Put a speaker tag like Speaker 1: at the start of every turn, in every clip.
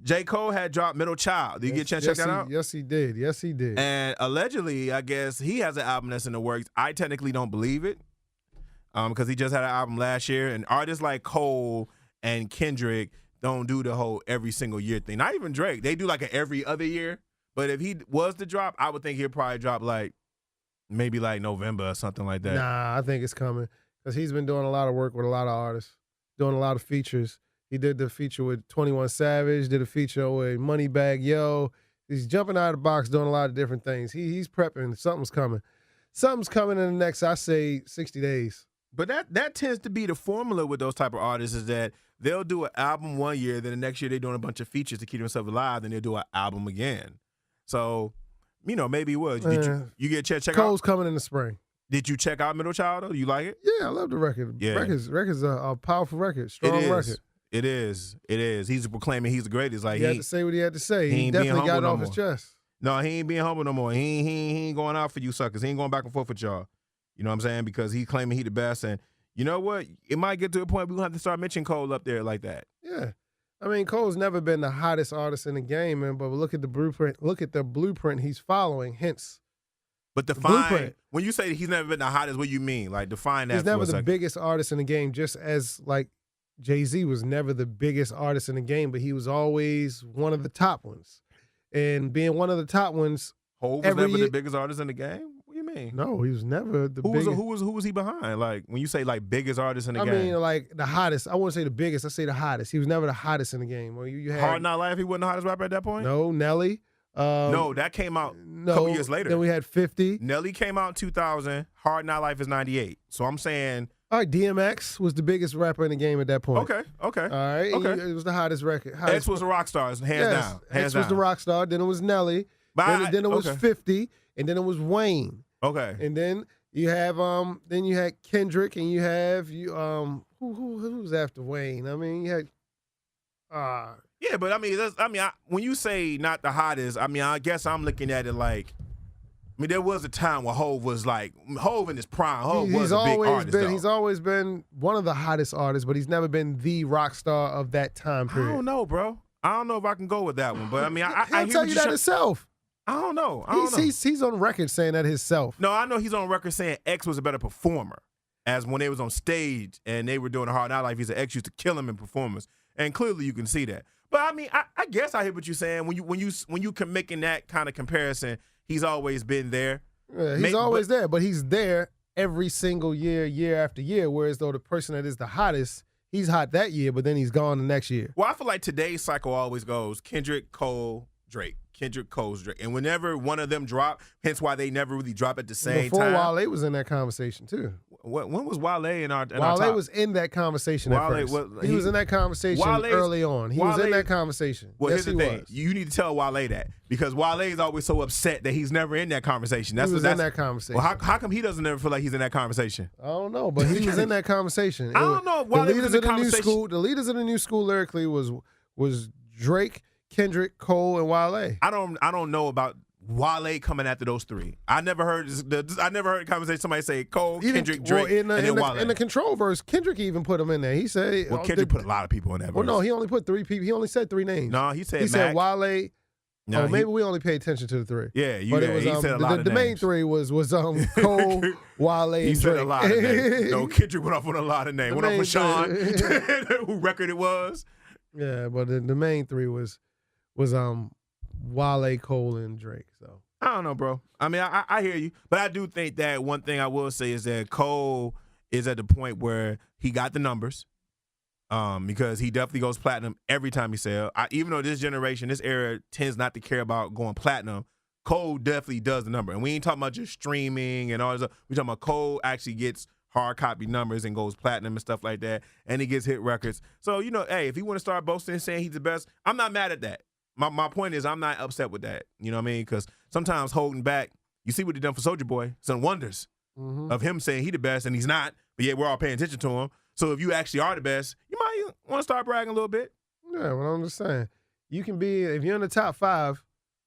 Speaker 1: J.Cole had dropped Middle Child. Did you get a chance to check that out?
Speaker 2: Yes, he did. Yes, he did.
Speaker 1: And allegedly, I guess, he has an album that's in the works. I technically don't believe it because he just had an album last year. And artists like Cole and Kendrick don't do the whole every single year thing. Not even Drake. They do like an every other year. But if he was to drop, I would think he'd probably drop like maybe like November or something like that.
Speaker 2: Nah, I think it's coming because he's been doing a lot of work with a lot of artists, doing a lot of features. He did the feature with 21 Savage, did a feature with Moneybagg Yo. He's jumping out of the box, doing a lot of different things. He's prepping. Something's coming. Something's coming in the next, I say, 60 days.
Speaker 1: But that tends to be the formula with those type of artists is that they'll do an album one year, then the next year they're doing a bunch of features to keep themselves alive, then they'll do an album again. So, maybe it was. Did you get a check out?
Speaker 2: Cole's coming in the spring.
Speaker 1: Did you check out Middle Child, though? You like it?
Speaker 2: Yeah, I love the record.
Speaker 1: Yeah.
Speaker 2: Record's a powerful record, strong record.
Speaker 1: It is. He's proclaiming he's the greatest. Like
Speaker 2: he had to say what he had to say. He
Speaker 1: ain't
Speaker 2: definitely got it
Speaker 1: no
Speaker 2: off his chest.
Speaker 1: No, he ain't being humble no more. He ain't going out for you suckers. He ain't going back and forth with y'all. You know what I'm saying? Because he claiming he the best. And you know what? It might get to a point we're going to have to start mentioning Cole up there like that.
Speaker 2: Yeah. I mean, Cole's never been the hottest artist in the game, man, but look at the blueprint. Look at the blueprint he's following, hence.
Speaker 1: But define, when you say he's never been the hottest, what do you mean? Like, define that.
Speaker 2: He's never the biggest artist in the game, just as, like, Jay-Z was never the biggest artist in the game, but he was always one of the top ones. And being one of the top ones,
Speaker 1: Hov was never the biggest artist in the game? What do you mean?
Speaker 2: No, he was never the biggest.
Speaker 1: Who was he behind? Like, when you say, like, biggest artist in the game?
Speaker 2: I mean, like, the hottest. I wouldn't say the biggest. I say the hottest. He was never the hottest in the game. Well, you had
Speaker 1: Hard Not Life, he wasn't the hottest rapper at that point?
Speaker 2: No, Nelly.
Speaker 1: No, that came out a couple years later.
Speaker 2: Then we had 50.
Speaker 1: Nelly came out in 2000. Hard Not Life is 98. So I'm saying...
Speaker 2: All right, DMX was the biggest rapper in the game at that point.
Speaker 1: Okay.
Speaker 2: All right, it was the hottest record.
Speaker 1: X was the rock stars, hands down.
Speaker 2: X was the rock star. Then it was Nelly. Then it was 50, and then it was Wayne.
Speaker 1: Okay.
Speaker 2: And then you have then you had Kendrick, and you have who's after Wayne? I mean, you had
Speaker 1: yeah, but I mean, when you say not the hottest, I mean, I guess I'm looking at it like. I mean, there was a time where Hov was like, Hov in his prime. Hov was a big artist, though.
Speaker 2: He's always been one of the hottest artists, but he's never been the rock star of that time period.
Speaker 1: I don't know, bro. I don't know if I can go with that one. But I mean, I
Speaker 2: he'll tell you that himself.
Speaker 1: I don't know.
Speaker 2: He's on record saying that himself.
Speaker 1: No, I know he's on record saying X was a better performer. As when they was on stage and they were doing a Hard Not Life, he said X used to kill him in performance. And clearly you can see that. But I mean, I guess I hear what you're saying. When you can making that kind of comparison, he's always been there.
Speaker 2: Yeah, he's always there, but he's there every single year, year after year, whereas though the person that is the hottest, he's hot that year, but then he's gone the next year.
Speaker 1: Well, I feel like today's cycle always goes Kendrick, Cole, Drake. Kendrick, Cole's Drake. And whenever one of them drop, hence why they never really drop at the same time.
Speaker 2: Before Wale was in that conversation, too.
Speaker 1: When was Wale in our
Speaker 2: Wale was in that conversation at first. He was in that conversation early on. He was in that conversation.
Speaker 1: Well, here's the thing. You need to tell Wale that. Because Wale is always so upset that he's never in that conversation.
Speaker 2: He was in that conversation.
Speaker 1: Well, how come he doesn't ever feel like he's in that conversation?
Speaker 2: I don't know, but he was in that conversation.
Speaker 1: I don't know.
Speaker 2: The leaders of the new school lyrically was Drake, Kendrick, Cole, and Wale.
Speaker 1: I don't know about Wale coming after those three. I never heard a conversation somebody say Cole, Kendrick, Drake, and then Wale.
Speaker 2: In the Control verse, Kendrick even put him in there. He said,
Speaker 1: "Well, Kendrick put a lot of people in that verse."
Speaker 2: Well, no, he only put 3 people. He only said 3 names.
Speaker 1: No, he said
Speaker 2: Wale. No, maybe we only pay attention to the 3.
Speaker 1: Yeah,
Speaker 2: he said a lot of names. The main 3 was Cole, Wale, and Drake.
Speaker 1: He said a lot of names. No, Kendrick went off on a lot of names. Went off with Sean, who record it was.
Speaker 2: Yeah, but the main 3 was Wale, Cole, and Drake. So
Speaker 1: I don't know, bro. I mean, I hear you, but I do think that one thing I will say is that Cole is at the point where he got the numbers, because he definitely goes platinum every time he sells. Even though this generation, this era tends not to care about going platinum, Cole definitely does the number. And we ain't talking about just streaming and all this. We talking about Cole actually gets hard copy numbers and goes platinum and stuff like that, and he gets hit records. So, hey, if he want to start boasting and saying he's the best, I'm not mad at that. My point is I'm not upset with that. You know what I mean? Because sometimes holding back, you see what he done for Soulja Boy, some wonders of him saying he the best and he's not, but yet we're all paying attention to him. So if you actually are the best, you might want to start bragging a little bit.
Speaker 2: Yeah, well, I'm just saying. You can be, if you're in the top 5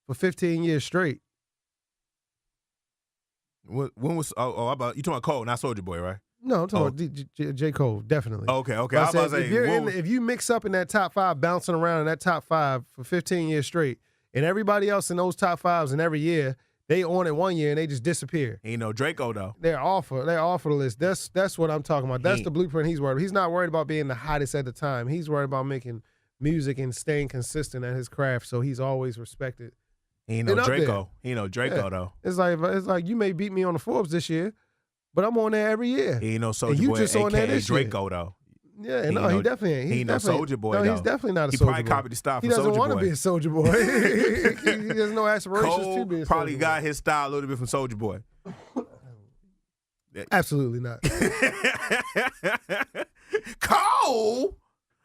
Speaker 2: for 15 years straight.
Speaker 1: When was, you talking about Cole, not Soulja Boy, right?
Speaker 2: No, I'm talking about J. Cole, definitely.
Speaker 1: Okay.
Speaker 2: But
Speaker 1: I was about to say,
Speaker 2: if you mix up in that top 5, bouncing around in that top 5 for 15 years straight, and everybody else in those top 5s, and every year they on it one year and they just disappear.
Speaker 1: Ain't no Draco though.
Speaker 2: They're off the list. That's what I'm talking about. That's the blueprint he's worried about. He's not worried about being the hottest at the time. He's worried about making music and staying consistent at his craft, so he's always respected.
Speaker 1: Ain't no Draco. Ain't no Draco though.
Speaker 2: It's like you may beat me on the Forbes this year, but I'm on there every year.
Speaker 1: He ain't no Soulja Boy,
Speaker 2: just on there
Speaker 1: aka
Speaker 2: this year.
Speaker 1: Draco though.
Speaker 2: Yeah, he definitely ain't.
Speaker 1: He ain't no Soulja Boy though.
Speaker 2: He's definitely not a Soulja Boy.
Speaker 1: He probably copied the style from Soulja Boy.
Speaker 2: He doesn't want to be a Soulja Boy. He has no aspirations
Speaker 1: Cole
Speaker 2: to be a Soulja
Speaker 1: probably
Speaker 2: Boy.
Speaker 1: got his style a little bit from Soulja Boy.
Speaker 2: Absolutely not.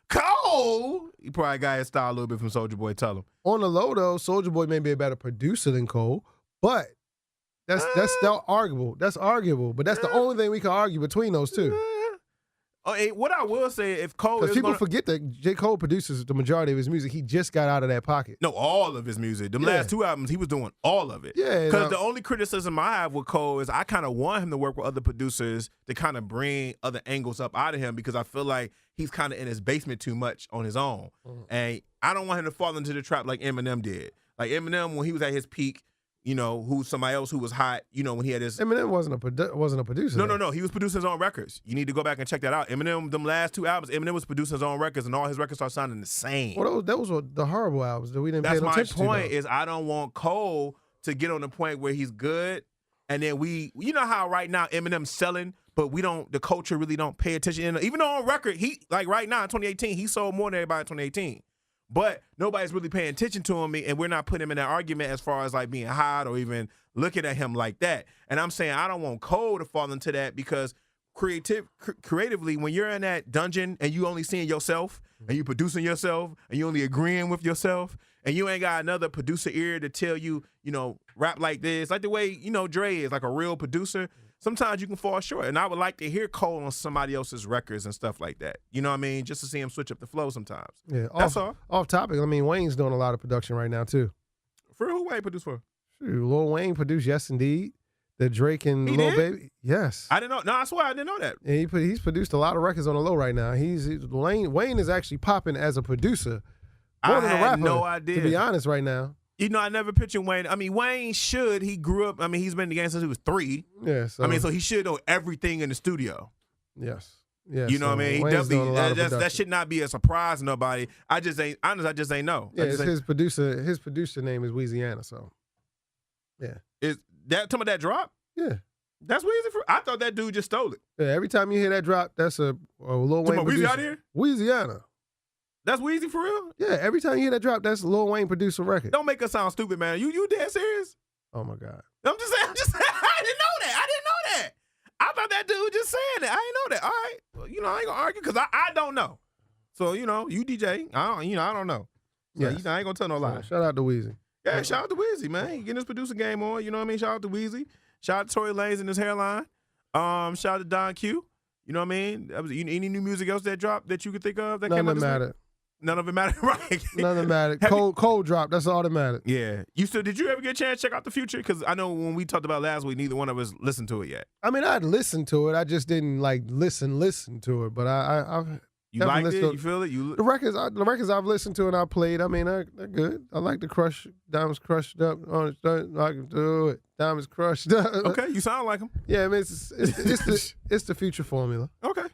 Speaker 1: Cole, he probably got his style a little bit from Soulja Boy. Tell him.
Speaker 2: On the low though, Soulja Boy may be a better producer than Cole, but that's still arguable. That's arguable, but that's the only thing we can argue between those two.
Speaker 1: What I will say, if Cole is
Speaker 2: people forget that J. Cole produces the majority of his music. He just got out of that pocket.
Speaker 1: No, all of his music. The last 2 albums, he was doing all of it.
Speaker 2: Yeah.
Speaker 1: Because the only criticism I have with Cole is I kind of want him to work with other producers to kind of bring other angles up out of him because I feel like he's kind of in his basement too much on his own. And I don't want him to fall into the trap like Eminem did. Like Eminem, when he was at his peak, you know, who's somebody else who was hot, you know, when he had his...
Speaker 2: Eminem wasn't a producer.
Speaker 1: No. He was producing his own records. You need to go back and check that out. Eminem, them last 2 albums, Eminem was producing his own records, and all his records are sounding the same.
Speaker 2: Well, those were the horrible albums that we didn't pay no attention to.
Speaker 1: That's my point, is I don't want Cole to get on the point where he's good, and then you know how right now Eminem's selling, but the culture really don't pay attention. And even though on record, he, like right now in 2018, he sold more than everybody in 2018. But nobody's really paying attention to him, and we're not putting him in that argument as far as like being hot or even looking at him like that. And I'm saying I don't want Cole to fall into that because creatively, when you're in that dungeon and you only seeing yourself and you producing yourself and you only agreeing with yourself and you ain't got another producer ear to tell you, you know, rap like this, like the way, you know, Dre is like a real producer. Sometimes you can fall short. And I would like to hear Cole on somebody else's records and stuff like that. You know what I mean? Just to see him switch up the flow sometimes.
Speaker 2: Yeah,
Speaker 1: that's all.
Speaker 2: Off topic, I mean, Wayne's doing a lot of production right now, too.
Speaker 1: For who Wayne produced for?
Speaker 2: Lil Wayne produced Yes Indeed, the Drake and Lil Baby. Yes.
Speaker 1: I didn't know. No, I swear I didn't know that.
Speaker 2: Yeah, he's produced a lot of records on the low right now. Wayne is actually popping as a producer. More than a rapper,
Speaker 1: I had no idea.
Speaker 2: To be honest right now.
Speaker 1: You know, I never pictured Wayne. I mean, Wayne he grew up, I mean, he's been in the game since he was 3.
Speaker 2: Yeah. So,
Speaker 1: I mean, so he should know everything in the studio.
Speaker 2: Yes. Yeah.
Speaker 1: You know what I mean? He
Speaker 2: Wayne's
Speaker 1: definitely, that should not be a surprise to nobody. I just ain't know.
Speaker 2: Yeah, his producer name is Louisiana, so. Yeah.
Speaker 1: Is that some of that drop?
Speaker 2: Yeah.
Speaker 1: That's Weezy for. I thought that dude just stole it.
Speaker 2: Yeah, every time you hear that drop, that's a Lil Wayne producer.
Speaker 1: Weezy out here?
Speaker 2: Louisiana.
Speaker 1: That's Weezy for real?
Speaker 2: Yeah, every time you hear that drop, that's Lil Wayne producer record.
Speaker 1: Don't make us sound stupid, man. You dead serious?
Speaker 2: Oh my God.
Speaker 1: I'm just saying. I didn't know that. I thought that dude just saying that. I didn't know that. All right. Well, you know, I ain't gonna argue because I don't know. So, you know, you DJ. I don't know. So,
Speaker 2: yes.
Speaker 1: I ain't gonna tell no lie.
Speaker 2: Shout out to Weezy.
Speaker 1: Yeah, shout out to Weezy, man. He getting his producer game on. You know what I mean? Shout out to Weezy. Shout out to Tory Lanez and his hairline. Shout out to Don Q. You know what I mean? Any new music else that dropped that you could think of that came out this week? None of it mattered, right?
Speaker 2: None of it mattered. Cold drop. That's all that mattered.
Speaker 1: Yeah. Did you ever get a chance to check out The Future? Because I know when we talked about last week, neither one of us listened to it yet.
Speaker 2: I mean, I'd listened to it. I just didn't like listen to it. But I've
Speaker 1: you liked it? You feel it?
Speaker 2: The records I've listened to and I played. I mean, they're good. I like the Crush. Diamonds crushed up on the I can do it. Diamonds crushed up.
Speaker 1: Okay, you sound like him.
Speaker 2: Yeah, I mean, it's the Future formula.
Speaker 1: Okay.